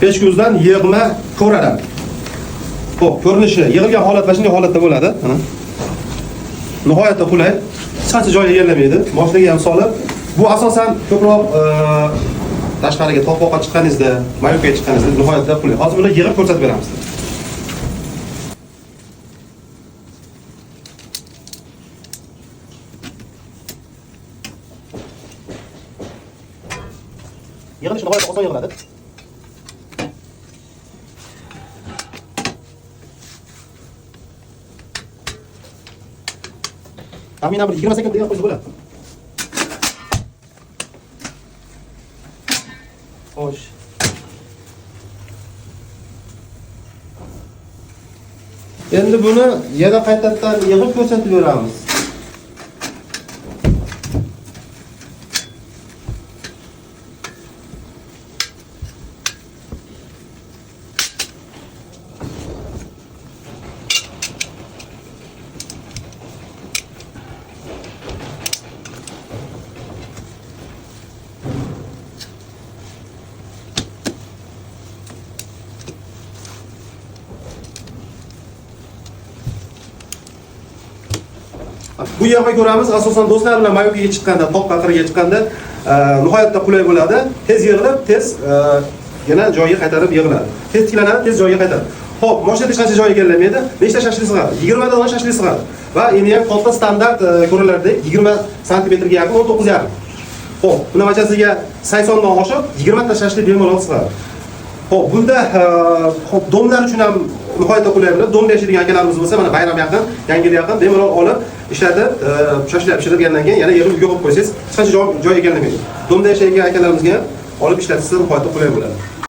pechkuzdan yig'ma ko'radi. Xo'p, ko'rinishi yig'ilgan holat va shunday holatda bo'ladi. Mana. Nihoyatda qulay. Hech qancha joy egallamaydi. Boshiga ham solib, bu asosan ko'proq tashqariga to'qoqqa chiqqaningizda, mayopga chiqqaningizda nihoyatda qulay. Hozir buni yig'ib ko'rsatib beramiz. Yig'ilish nihoyatda oson yig'iladi. Taxminan bir 20 sekund yig'ib qo'ysa bo'ladi. Xo'sh. Endi buni yana qaytadan yig'ib ko'rsatib beramiz. Bu yerga ko'ramiz, asosan do'stlar bilan mayopga chiqqanda, toq qaqiriga chiqqanda nihoyatda qulay bo'ladi. Tez yig'ilib, tez yana joyiga qaytarib yig'iladi. Tez tiklanadi, tez joyiga qaytaradi. Xo'p, mashina hech qancha joy egallamaydi. Nechta shashli sig'adi? 20 dan shashli sig'adi. Va endi ham katta standart ko'rilardek 20 sm ga yaqin 19,5. Xo'p, buni machasiga 80 dan oshib 20 ta shashli bemalol sig'adi. Xo'p, bunda domlar uchun ham nihoyatda qulay bo'ladi. Domda yashaydigan akalarimiz bo'lsa, mana bayram yaqin, yangi yil yaqin bemalol olib ishlatib, shashlar pishirgandan keyin yana yerga qo'yib qo'ysangiz, hech qancha joy egallamaydi. Domda yashaydigan akalarimizga olib ishlatsa nihoyatda qulay bo'ladi.